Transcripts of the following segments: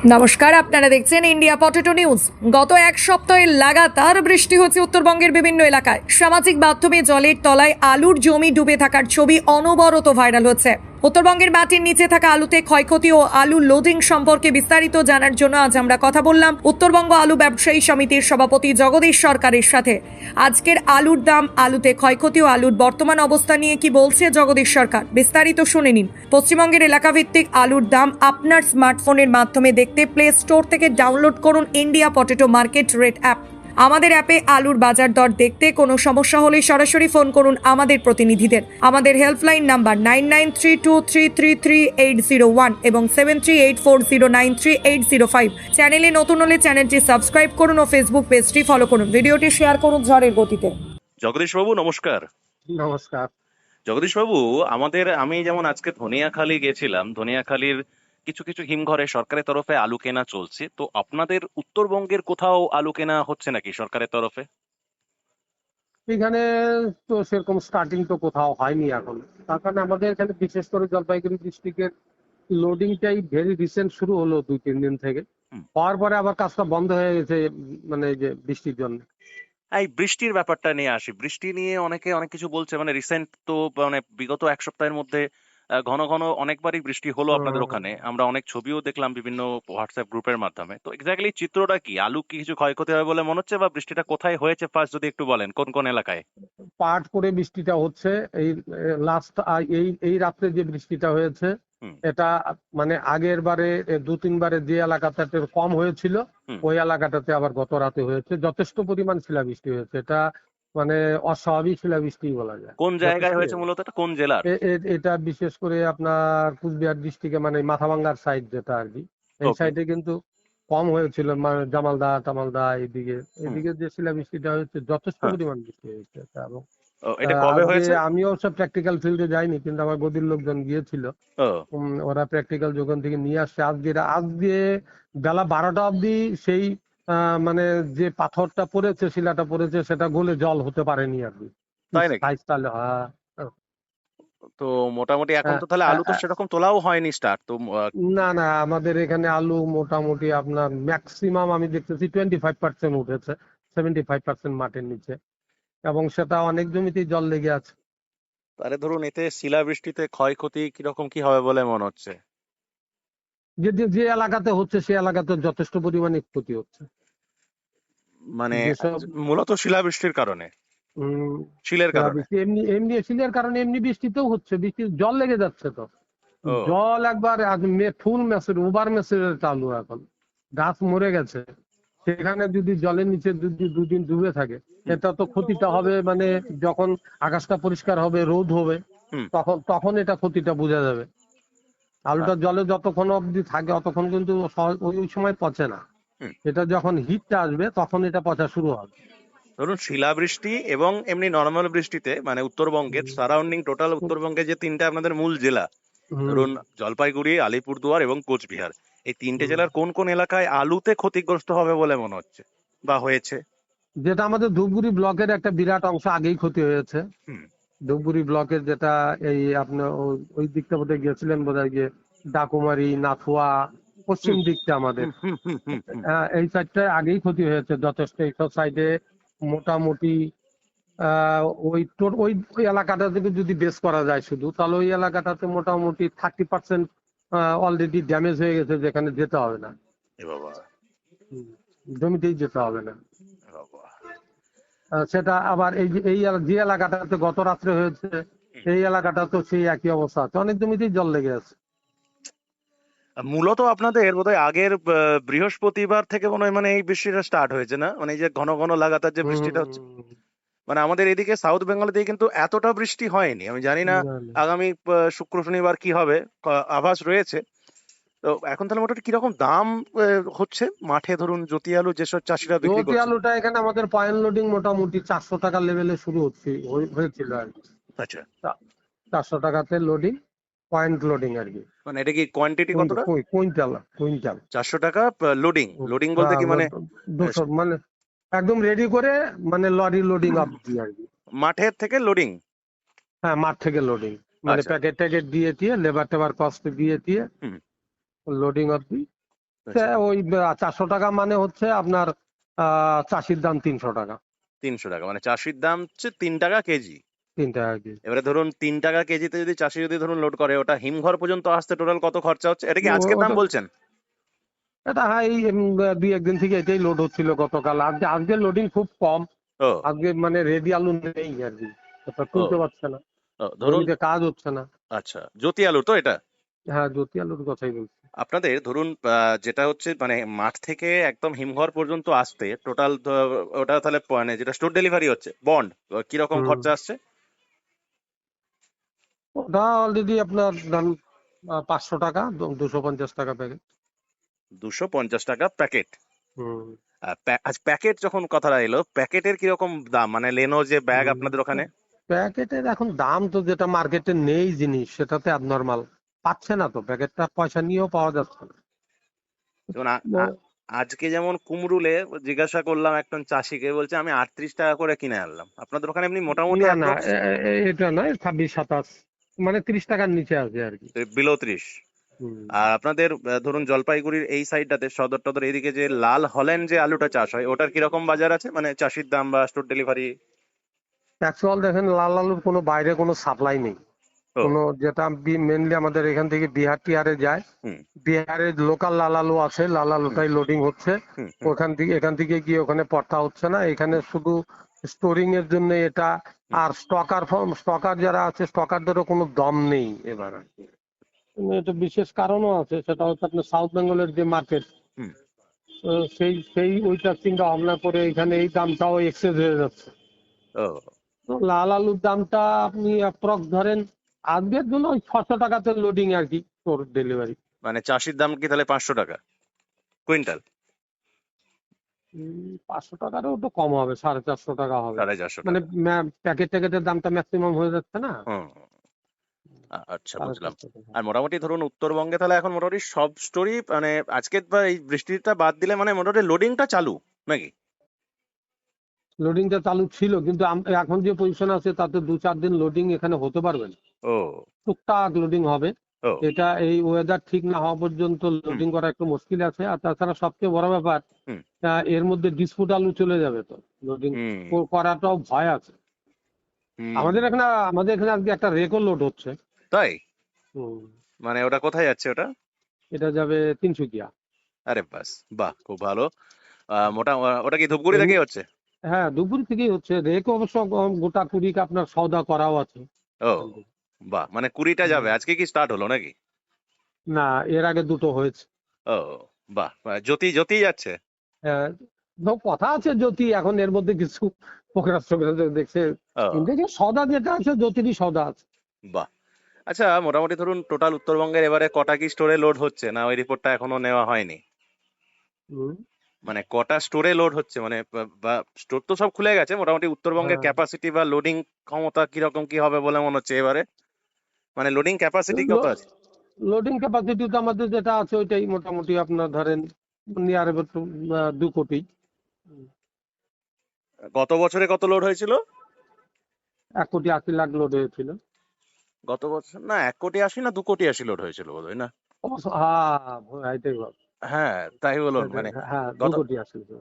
নমস্কার, আপনারা দেখছেন ইন্ডিয়া পটেটো নিউজ। গত এক সপ্তাহে লাগাতার বৃষ্টি হচ্ছে উত্তরবঙ্গের বিভিন্ন এলাকায়। সামাজিক মাধ্যমে জলের তলায় আলুর জমি ডুবে থাকার ছবি অনবরত ভাইরাল হচ্ছে। উত্তরবঙ্গের মাটির নিচে থাকা আলুতে ক্ষয়ক্ষতি ও আলু লোডিং সম্পর্কে বিস্তারিত জানার জন্য আজ আমরা কথা বললাম উত্তরবঙ্গ আলু ব্যবসায়ী সমিতির সভাপতি জগদীশ সরকারের সাথে। আজকের আলুর দাম, আলুতে ক্ষয়ক্ষতি ও আলুর বর্তমান অবস্থা নিয়ে কি বলছে জগদীশ সরকার, বিস্তারিত শুনে নিন। পশ্চিমবঙ্গের এলাকাভিত্তিক আলুর দাম আপনার স্মার্টফোনের মাধ্যমে দেখতে প্লে স্টোর থেকে ডাউনলোড করুন India potato market rate app. আমাদের অ্যাপে আলুর বাজার দর দেখতে কোনো সমস্যা হলে সরাসরি ফোন করুন আমাদের প্রতিনিধিদের। আমাদের হেল্পলাইন নাম্বার 9932333801 এবং 7384093805। চ্যানেলে নতুন হলে চ্যানেলটি সাবস্ক্রাইব করুন ও ফেসবুক পেজটি ফলো করুন। ভিডিওটি শেয়ার করুন ঝড়ের গতিতে। জগদীশ বাবু নমস্কার। নমস্কার। জগদীশ বাবু, আমি যেমন আজকে ধনিয়াখালী গেছিলাম, ধনিয়াখালীর কিছু কিছু হিমঘরে সরকারের তরফে আলু কেনা চলছে। তো আপনাদের উত্তরবঙ্গের কোথাও আলু কেনা হচ্ছে নাকি সরকারের তরফে? এখানে তো সেরকম স্টার্টিং তো কোথাও হয়নি এখন, তার কারণে আমাদের এখানে বিশেষ করে জলপাইগুড়ি ডিস্ট্রিক্টের লোডিংটাই ভেরি রিসেন্ট শুরু হলো 2-3 দিন থেকে। হুম। হওয়ার পরে আবার কাজটা বন্ধ হয়ে গেছে, মানে এই যে বৃষ্টির জন্য। এই বৃষ্টির ব্যাপারটা নিয়ে আসি। বৃষ্টি নিয়ে অনেকে অনেক কিছু বলছে, মানে রিসেন্ট তো মানে বিগত এক সপ্তাহের মধ্যে ঘন ঘন অনেকবারই বৃষ্টি হলো আপনাদের ওখানে। আমরা অনেক ছবিও দেখলাম বিভিন্ন হোয়াটসঅ্যাপ গ্রুপের মাধ্যমে। তো এক্স্যাক্টলি চিত্রটা কি? আলু কি কিছু ক্ষয়ক্ষতি হবে বলে মনে হচ্ছে, বা বৃষ্টিটা কোথায় হয়েছে ফার্স্ট যদি একটু বলেন, কোন কোন এলাকায়? পাট করে বৃষ্টিটা হচ্ছে এই লাস্ট, এই এই রাত্রে যে বৃষ্টিটা হয়েছে হুম এটা মানে আগের বারে 2-3 বারে যে এলাকাটা কম হয়েছিল হুম। ওই এলাকাটাতে আবার গত রাতে হয়েছে, যথেষ্ট পরিমাণ শিলাবৃষ্টি হয়েছে। এটা মানে অস্বাভাবিক শিলাবৃষ্টি বলা যায়। কোন জায়গায় যথেষ্ট। হয়েছে মূলত, এটা কোন জেলার? এটা বিশেষ করে আপনার কুচবিহার ডিস্ট্রিক্টে, মানে মাথাভাঙ্গার সাইড যেটা আর কি, এই ওকে। সাইডে কিন্তু কম হয়েছিল। মানে জামালদা টামালদা এদিকে হুম। এদিকে যে শিলাবৃষ্টিটা হয়েছে যথেষ্ট হ্যাঁ। পরিমাণ বৃষ্টি হয়েছে এটা। এবং এটা কবে আজকে হয়েছে? আমিও সব প্র্যাকটিক্যাল ফিল্ডে যাইনি, কিন্তু আমার গদির লোকজন গিয়েছিল। ও। ওরা প্র্যাকটিক্যাল যখন থেকে নিয়ে আসছে, আজকে বেলা 12টা অবধি সেই মানে যে পাথরটা পড়েছে, শিলাটা পড়েছে, সেটা গলে জল হতে পারেনি আর কি। তাই নাকি? সাইজ তাহলে হ্যাঁ। তো মোটামুটি এখন আহ, তো তাহলে আলু তো আহ, সেরকম তোলাও হয়নি স্টার্ট তো। না না, আমাদের এখানে আলু মোটামুটি আপনার ম্যাক্সিমাম আমি দেখতেছি 25% উঠেছে, 75% মাটির নিচে, এবং সেটা অনেক জমিতেই জল লেগে আছে। তাহলে ধরুন এতে শিলাবৃষ্টিতে ক্ষয়ক্ষতি কিরকম কি হবে বলে মনে হচ্ছে? যে যে যে এলাকাতে হচ্ছে সে এলাকাতে যথেষ্ট পরিমাণে ক্ষতি হচ্ছে। মানে যেসব মূলত শিলাবৃষ্টির কারণে, উম শিলের কারণে। বৃষ্টি এমনি এমনি শিলের কারণে এমনি বৃষ্টিতেও হচ্ছে, বৃষ্টির জল লেগে যাচ্ছে তো। ও। জল একবার ফুল মেসের ওভার মেসের চালু এখন, গাছ মরে গেছে, সেখানে যদি জলের নিচে যদি 2 দিন ডুবে থাকে, হুম এটা তো ক্ষতিটা হবে। মানে যখন আকাশটা পরিষ্কার হবে, রোদ হবে, হুম। তখন এটা ক্ষতিটা বোঝা যাবে। আলুটা জলে যতক্ষণ অবধি থাকে অতক্ষণ কিন্তু ওই সময় পচে না। হুম। এটা যখন হিটটা আসবে তখন এটা পচা শুরু হবে। ধরুন শিলাবৃষ্টি এবং এমনি নর্মাল বৃষ্টিতে, মানে উত্তরবঙ্গের হুম, সারাউন্ডিং টোটাল উত্তরবঙ্গে যে তিনটা আপনাদের মূল জেলা, হুম, ধরুন জলপাইগুড়ি, আলিপুরদুয়ার এবং কোচবিহার, এই তিনটে হুম। জেলার কোন কোন এলাকায় আলুতে ক্ষতিগ্রস্ত হবে বলে মনে হচ্ছে বা হয়েছে? যেটা আমাদের ধূপগুড়ি ব্লকের একটা বিরাট অংশ আগেই ক্ষতি হয়েছে। হুম ধূপগুড়ি ব্লকের যেটা এই আপনার ওই দিকটা বোধহয় গিয়েছিলেন, বোধহয় গিয়ে ডাকুমারি, নাথুয়া, পশ্চিম হুম দিকটা আমাদের, হুম হুম হুম হুম হুম। এই সাইডটায় আগেই ক্ষতি হয়েছে যথেষ্ট। এইসব সাইডে মোটামুটি আহ ওই ওই ওই এলাকাটা থেকে যদি বেস করা যায় শুধু, তাহলে ওই এলাকাটাতে মোটামুটি 30% অলরেডি ড্যামেজ হয়ে গেছে, যেখানে যেতে হবে না। এ বাবা। হুম, জমিতেই যেতে হবে না। এ বাবা। সেটা আবার এই যে যে এলাকাটাতে গত রাত্রে হয়েছে, এই এলাকাটা তো সেই একই অবস্থা আছে, অনেক জমিতেই জল লেগে আছে। মূলত আপনাদের বোধহয় আগের বৃহস্পতিবার থেকে মনে হয় মানে এই বৃষ্টিটা স্টার্ট হয়েছে না, মানে এই যে ঘন ঘন লাগাতার যে বৃষ্টিটা হচ্ছে। হুম। মানে আমাদের এদিকে সাউথ বেঙ্গলের দিকে কিন্তু এতটা বৃষ্টি হয়নি। আমি জানি না না, না। আগামী শুক্র শনিবার কি হবে, আভাস রয়েছে। তো এখন তাহলে মোটামুটি কিরকম দাম হচ্ছে মাঠে, ধরুন জ্যোতি আলু যেসব চাষিরা বিক্রি জ্যোতি করছে? আলুটা এখানে আমাদের পয়েন্ট লোডিং মোটামুটি 400 টাকা লেভেলে শুরু হয়েছিল আর কি। আচ্ছা। 400 টাকাতে লোডিং, পয়েন্ট লোডিং আর কি। মানে এটা কি কোয়ান্টিটি কতটা? Quintal quintal. 400 টাকা লোডিং। লোডিং বলতে হ্যাঁ, কি মানে 200 মানে একদম রেডি করে, মানে লরি লোডিং অব্দি আর কি। মাঠের থেকে লোডিং? হ্যাঁ, মাঠ থেকে লোডিং, মানে আচ্ছা। প্যাকেট ট্যাকেট দিয়ে লেবার টেবার কস্ট দিয়ে হুম। লোডিং অব্দি। সে আচ্ছা, ওই 400 টাকা মানে হচ্ছে আপনার চাষির দাম 300 টাকা। 300 টাকা মানে চাষির দাম হচ্ছে 3 টাকা কেজি। 3 টাকা কেজি। এবারে ধরুন 3 টাকা কেজিতে যদি চাষি যদি ধরুন লোড করে, ওটা হিমঘর পর্যন্ত আসতে টোটাল কত খরচা হচ্ছে? এটা কি আজকের দাম ওটা বলছেন? এটা হ্যাঁ এই 2 একদিন থেকে এটাই লোড হচ্ছিল গতকাল। আজকে লোডিং খুব কম। ও আজকে মানে রেডি আলু নেই আর কি, ওটা ও তুলতে পারছে না, ও, ধরুন জমিতে কাজ হচ্ছে না। আচ্ছা, জ্যোতি আলু তো এটা? হ্যাঁ, জ্যোতি আলুর কথাই বলছি। আপনাদের ধরুন যেটা হচ্ছে মানে মাঠ থেকে একদম হিমঘর পর্যন্ত আসতে টোটাল, ওটা তাহলে মানে যেটা স্টোর ডেলিভারি হচ্ছে বন্ড, কিরকম হুম। খরচা আসছে? ওটা অলরেডি আপনার ধরুন 500 টাকা, 250 টাকা প্যাকেট। 250 টাকা প্যাকেট। হুম। আজ প্যাকেট যখন কথাটা এলো, প্যাকেটের কিরকম দাম, মানে লেনো যে ব্যাগ আপনাদের ওখানে? প্যাকেটের এখন দাম তো যেটা মার্কেটে নেই জিনিস সেটাতে abnormal পাচ্ছে না, তো প্যাকেটটা পয়সা নিয়েও পাওয়া যাচ্ছে না। যেমন ও- আজকে যেমন কুমরুলে জিজ্ঞাসা করলাম একজন চাষিকে, বলছে আমি 38 টাকা করে কিনে আনলাম। আপনাদের ওখানে এমনি মোটামুটি না না, অ্যাপ্রক্স এটা নয়, 26-27, মানে 30 টাকার নিচে আছে আর কি। বিলো 30? হুম। আর আপনাদের ধরুন জলপাইগুড়ির এই সাইডটাতে সদর টদর এইদিকে যে লাল হল্যান্ড যে আলুটা চাষ হয়, ওটার কিরকম বাজার আছে, মানে চাষির দাম বা স্টোর ডেলিভারি? অ্যাকচুয়াল দেখেন, লাল আলুর কোনো বাইরে কোনো সাপ্লাই নেই। ও কোনো যেটা মেনলি আমাদের এখান থেকে বিহার টিহারে যায়, হুম বিহারের লোকাল লাল আলু আছে, লাল হুম আলুটাই লোডিং হচ্ছে। হুম হুম এখান থেকে গিয়ে ওখানে পড়তা হচ্ছে না, এখানে শুধু স্টোরিং এর জন্য এটা। হুম আর স্টকার যারা আছে, স্টকারদেরও কোনো দম নেই এবার আর কি। এটা বিশেষ কারণও আছে, সেটা হচ্ছে আপনার সাউথ বেঙ্গলের যে মার্কেট, হুম। সেই সেই ওইটা চিন্তা ভাবনা করে এখানে এই দামটাও এক্সেস হয়ে যাচ্ছে। ও তো লাল আলুর দামটা আপনি অ্যাপ্রক্স ধরেন আজকের জন্য ওই 600 টাকাতে লোডিং আর কি, তোর ডেলিভারি। মানে চাষির দাম কি তাহলে 500 টাকা কুইন্টাল? 500 টাকারও তো কম হবে, 450 টাকা হবে। 450 মানে টাকা প্যাকেটের দামটা ম্যাক্সিমাম হয়ে যাচ্ছে না। হুম। আচ্ছা, সাড়ে বুঝলাম। চারশো টাকা আর মোটামুটি ধরুন উত্তরবঙ্গে তাহলে এখন মোটামুটি সব স্টোরি মানে আজকে বা এই বৃষ্টিটা বাদ দিলে মানে মোটামুটি লোডিংটা চালু নাকি? লোডিংটা চালু ছিল, কিন্তু এখন যে পজিশন আছে তাতে 2-4 দিন লোডিং এখানে হতে পারবে না। ও টুকটাক লোডিং হবে। ও এটা এই ওয়েদার ঠিক না হওয়া পর্যন্ত হুম লোডিং করা একটু মুশকিল আছে। আর তাছাড়া সবচেয়ে বড় ব্যাপার, হুম এর মধ্যে ডিসপুট আলু চলে যাবে, তো লোডিং হুম করাটাও ভয় আছে। হুম আমাদের এখানে আজকে একটা রেকো লোড হচ্ছে। তাই? হুম। মানে ওটা কোথায় যাচ্ছে ওটা? এটা যাবে তিনসুকিয়া। আরে বাস, বাহ, খুব ভালো। ওটা কি ধূপগুড়ি থেকেই হচ্ছে? হ্যাঁ, ধুপগুড়ি থেকেই হচ্ছে। রেকো অবশ্য গোটা 20 আপনার সওদা করাও আছে ও এখান থেকে। বাহ, মানে 20টা যাবে হুম। আজকে কি স্টার্ট হলো নাকি? না, এর আগে দুটো হয়েছে। ও বাহ, জ্যোতি জ্যোতি যাচ্ছে। আহ, কথা আছে জ্যোতি, এখন এর মধ্যে কিছু প্রকাশ টকাশ দেখছে। ও দেখে সওদা যেটা আছে, জ্যোতিরই সওদা আছে। বাহ। আচ্ছা, মোটামুটি ধরুন টোটাল উত্তরবঙ্গের এবারে কটা কি স্টোরে লোড হচ্ছে, না ওই রিপোর্টটা এখনো নেওয়া হয়নি? হুম। মানে কটা স্টোরে লোড হচ্ছে, মানে বা স্টোর তো সব খুলে গেছে, মোটামুটি উত্তরবঙ্গের হ্যাঁ, ক্যাপাসিটি বা লোডিং ক্ষমতা কিরকম কি হবে বলে মনে হচ্ছে এবারে? মানে লোডিং ক্যাপাসিটি কত আছে? লোডিং ক্যাপাসিটি তো আমাদের যেটা আছে ওইটাই মোটামুটি আপনার ধরেন নিয়ার অ্যাবাউট 2 কোটি। গত বছরে কত লোড হয়েছিল? 1,80,00,000 লোড হয়েছিল। গত বছর না 1,80,00,000 না 2,80,00,000 লোড হয়েছিল বোধহয়, না? অবশ্য হ্যাঁ, এটাই ভাব। হ্যাঁ, তাই বলুন মানে হ্যাঁ, গত 2,80,00,000।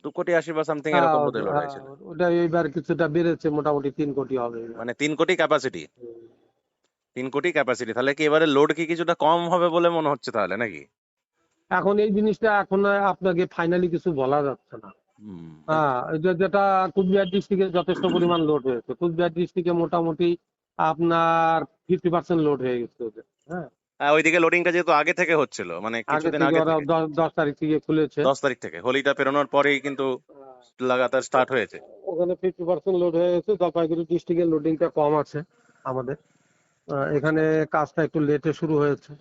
2,80,00,000 বা সামথিং হ্যাঁ, এরকম বোধহয় লোড হয়েছিল। ওটা এইবার কিছুটা বেড়েছে, মোটামুটি 3 কোটি হবে এবার। মানে 3 কোটি ক্যাপাসিটি। হুম। 3 কোটি ক্যাপাসিটি, তাহলে কি এবারে লোড কি কিছুটা কম হবে বলে মনে হচ্ছে তাহলে নাকি? এখন এই জিনিসটা এখন আপনাকে ফাইনালি কিছু বলা যাচ্ছে না। হুম হ্যাঁ, যেটা কুচবিহার ডিস্ট্রিক্টে যথেষ্ট পরিমাণ লোড হয়েছে, কুচবিহার ডিস্ট্রিক্টে মোটামুটি আপনার 50% লোড হয়ে গেছে ওদের। হ্যাঁ, হ্যাঁ, ওইদিকে লোডিংটা যেহেতু আগে থেকে হচ্ছিল, মানে আগে কিছুদিন থেকে আগে ওরা থেকে, 10 তারিখ থেকে খুলেছে। 10 তারিখ থেকে হোলিটা পেরোনোর পরেই কিন্তু লাগাতার স্টার্ট হয়েছে। ওখানে 50% লোড হয়ে গেছে। জলপাইগুড়ি ডিস্ট্রিক্টের লোডিংটা কম আছে আমাদের। এখানে কাজটা একটু লেটে শুরু হয়েছে।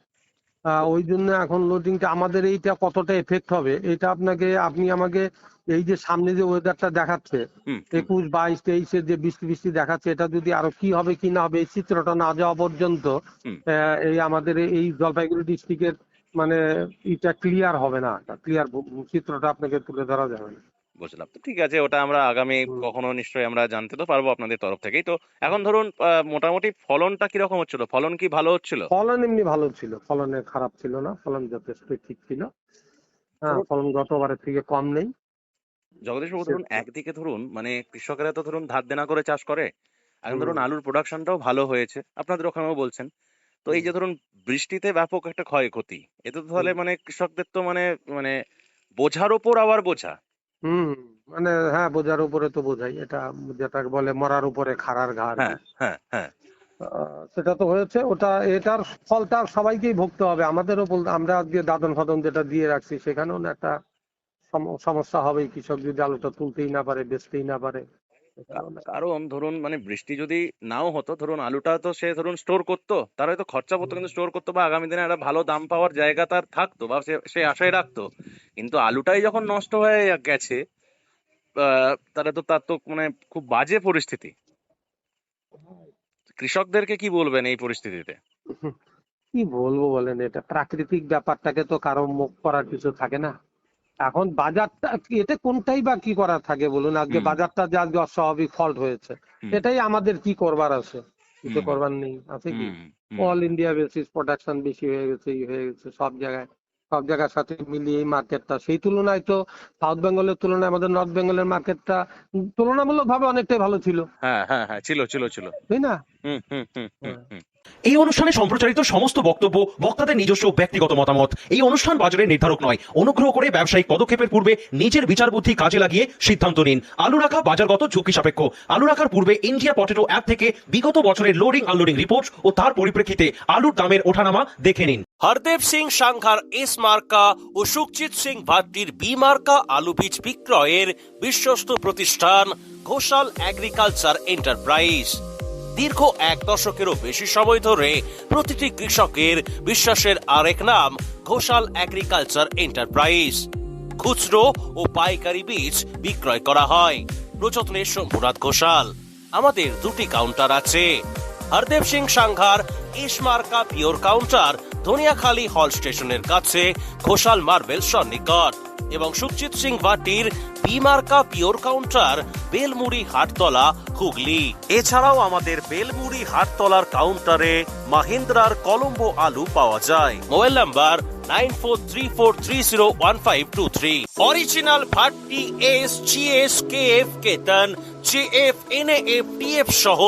ওই জন্য এখন লোডিংটা আমাদের এইটা কতটা এফেক্ট হবে, এটা আপনি আমাকে এই যে সামনে যে ওয়েদারটা দেখাচ্ছে, হুম হুম 21, 22, 23-এর যে বৃষ্টি বৃষ্টি দেখাচ্ছে, এটা যদি আরো কি হবে কি না হবে এই চিত্রটা না যাওয়া পর্যন্ত হুম এই আমাদের এই জলপাইগুড়ি ডিস্ট্রিক্টের মানে এটা ক্লিয়ার হবে না, ক্লিয়ার চিত্রটা আপনাকে তুলে ধরা যাবে না। বুঝলাম। তো ঠিক আছে, ওটা আমরা আগামী হুম। কখনো নিশ্চয়ই আমরা জানতে তো পারবো আপনাদের তরফ থেকেই। তো এখন ধরুন মোটামুটি ফলনটা কিরকম হচ্ছিল, ফলন কি ভালো হচ্ছিল? ফলন এমনি ভালো ছিল, ফলনে খারাপ ছিল না, ফলন যথেষ্ট ঠিক ছিল। হ্যাঁ, ফলন গতবারের থেকে কম নেই। জগদীশ বাবু, ধরুন একদিকে ধরুন মানে কৃষকেরা তো ধরুন ধার দেনা করে চাষ করে, এখন ধরুন আলুর প্রোডাকশনটাও ভালো হয়েছে, আপনাদের ওখানেও বলছেন। তো এই যে ধরুন বৃষ্টিতে ব্যাপক একটা ক্ষয়ক্ষতি, এতে তো তাহলে মানে কৃষকদের তো মানে মানে বোঝার ওপর আবার বোঝা। হুম, মানে হ্যাঁ, বোঝার উপরে তো বোঝাই, এটা যেটাকে বলে মরার উপরে খাড়ার ঘা আর কি। হ্যাঁ, হ্যাঁ, হ্যাঁ। সেটা তো হয়েছে, এটার ফলটা সবাইকেই ভুগতে হবে, আমাদেরও আমরা আজকে দাদন ফাদন যেটা দিয়ে রাখছি সেখানেও না একটা সমস্যা হবেই, কৃষক যদি আলুটা তুলতেই না পারে, বেচতেই না পারে। সেখানেও না। কারণ ধরুন মানে বৃষ্টি যদি নাও হতো, ধরুন আলুটা তো সে ধরুন স্টোর করতো, তার হয়তো খরচা পড়তো, কিন্তু স্টোর করতো বা আগামী দিনে একটা ভালো দাম পাওয়ার জায়গা তার থাকতো বা সে আশায় রাখতো। কিন্তু আলুটাই যখন নষ্ট হয়ে গেছে, তাহলে তো তার তো মানে খুব বাজে পরিস্থিতি। কৃষকদেরকে কি বলবেন এই পরিস্থিতিতে? কি বলবো বলেন, এটা প্রাকৃতিক ব্যাপারটাকে তো কারো মুখ করার কিছু থাকে না। এখন বাজারটা এতে কোনটাই বা কি করার থাকে বলুন, আজকে হুম, বাজারটা যে আজকে অস্বাভাবিক ফল্ট হয়েছে, হুম, এটাই আমাদের কি করবার আছে? কিছু হুম, করবার নেই, আছে কি? হুম, হুম। অল ইন্ডিয়া বেসিস প্রোডাকশন বেশি হয়ে গেছে, হয়ে গেছে সব জায়গার সাথে মিলিয়ে এই মার্কেটটা, সেই তুলনায় তো সাউথ বেঙ্গলের তুলনায় আমাদের নর্থ বেঙ্গলের মার্কেটটা তুলনামূলক ভাবে অনেকটাই ভালো ছিল, হ্যাঁ, হ্যাঁ, হ্যাঁ, ছিল, ছিল, ছিল। তাই না? হুম, হুম, হুম, হুম, হ্যাঁ। হুম। এই অনুষ্ঠানে সম্প্রচারিত সমস্ত বক্তব্য বক্তাদের নিজস্ব ব্যক্তিগত মতামত। এই অনুষ্ঠান বাজারের নির্ধারক নয়। অনুগ্রহ করে ব্যবসায়িক পদক্ষেপের পূর্বে নিজের বিচার বুদ্ধি কাজে লাগিয়ে সিদ্ধান্ত নিন। আলু রাখা বাজারগত ঝুঁকি সাপেক্ষ। আলু রাখার পূর্বে ইন্ডিয়া পটেটো অ্যাপ থেকে বিগত বছরের লোডিং আনলোডিং রিপোর্ট ও তার পরিপ্রেক্ষিতে আলুর দামের ওঠানামা দেখে নিন। হরদেব সিং সাংঘার এস মার্কা ও সুখজিৎ সিং ভাট্টির বি মার্কা আলু বীজ বিক্রয়ের বিশ্বস্ত প্রতিষ্ঠান ঘোষাল এগ্রিকালচার এন্টারপ্রাইজ। দীর্ঘ 1 দশকেরও বেশি সময় ধরে প্রতিটি কৃষকের বিশ্বাসের আরেক নাম ঘোষাল এগ্রিকালচার এন্টারপ্রাইজ। খুচরো ও পাইকারি বীজ বিক্রয় করা হয়। প্রযত্নে শম্ভুনাথ ঘোষাল। আমাদের 2টি কাউন্টার আছে। হরদেব সিং সাংঘার এস মার্কা পিওর কাউন্টার ধনিয়াখালী হল স্টেশনের কাছে ঘোষাল মার্বেল সন্নিকট, এবং সুখজিৎ সিং ভাটির বি মার্কা পিওর কাউন্টার বেলমুড়ি হাটতলা হুগলি। এছাড়াও আমাদের বেলমুড়ি হাটতলার কাউন্টারে মাহিন্দ্রার কলম্বো আলু পাওয়া যায়। Mobile number 9434301523। Original Bhatti S GS KF কেতন জেএফ এনএএফ টিএফ সহ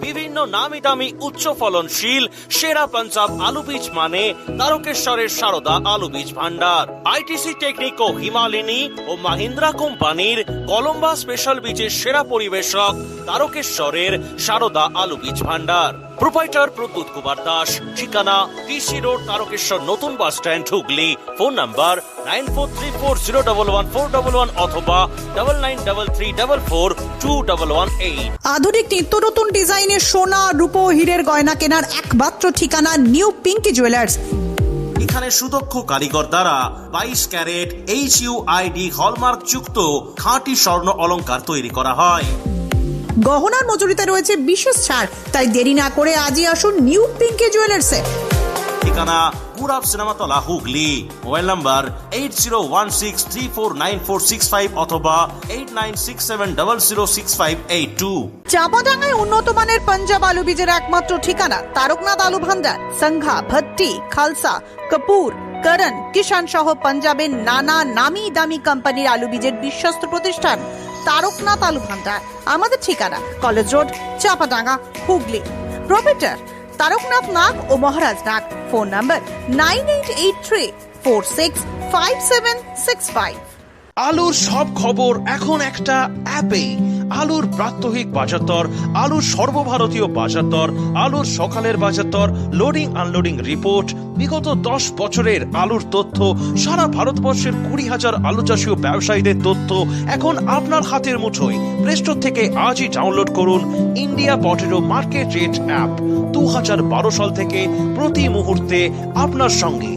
বিভিন্ন নামি দামি উচ্চ ফলনশীল সেরা পাঞ্জাব আলু বীজ মানে তারকেশ্বরের সারদা আলু বীজ ভান্ডার। আইটিসি টেকনিক ও হিমালিনী ও মাহিন্দ্রা কোম্পানির কলম্বা স্পেশাল বীজের সেরা পরিবেশক তারকেশ্বরের সারদা আলু বীজ ভান্ডার। প্রোপাইটার প্রদ্যুৎ কুমার দাস। ঠিকানা টিসি রোড, তারকেশ্বর নতুন bus stand, Hooghly. Phone number 9434011411 অথবা 9933442118। আধুনিক নিত্য নতুন ডিজাইনের সোনা, রূপো, হীরের গয়না কেনার একমাত্র ঠিকানা নিউ পিঙ্কি জুয়েলার্স। এখানে সুদক্ষ কারিগর দ্বারা 22 ক্যারেট HUID হলমার্ক যুক্ত খাঁটি স্বর্ণ অলংকার তৈরি করা হয়। গহনার মজুরিতে রয়েছে বিশেষ ছাড়, তাই দেরি না করে আজই আসুন নিউ পিঙ্কি জুয়েলার্সে। ঠিকানা পুরাব সিনেমাতলা, হুগলি। মোবাইল নাম্বার 8016349465 অথবা 8967006582। চাপাডাঙ্গায় উন্নত মানের পাঞ্জাব আলু বীজের একমাত্র ঠিকানা তারকনাথ আলু ভান্ডার। সংঘা, ভট্টি, খালসা, কাপুর, করণ, কিষান সহ পাঞ্জাবের নানা নামি দামি কোম্পানির আলু বীজের বিশ্বস্ত প্রতিষ্ঠান তারকনাথ আলু ভান্ডার। আমাদের ঠিকানা college road, Chapadanga, Hooghly. Proprietor Taraknath Nag ও মহারাজ নাগ। Phone number 9883465765। আলুর সব খবর এখন একটা অ্যাপে। আলুর প্রাত্যহিক বাজারদর, আলুর সর্বভারতীয় বাজারদর, আলুর সকালের বাজারদর, লোডিং আনলোডিং রিপোর্ট, বিগত 10 বছরের আলুর তথ্য, সারা ভারতবর্ষের 20,000 আলু চাষী ও ব্যবসায়ীদের তথ্য এখন আপনার হাতের মুঠোয়। প্লে স্টোর থেকে আজই ডাউনলোড করুন India potato market rate app. 2012 সাল থেকে প্রতি মুহূর্তে আপনার সঙ্গে।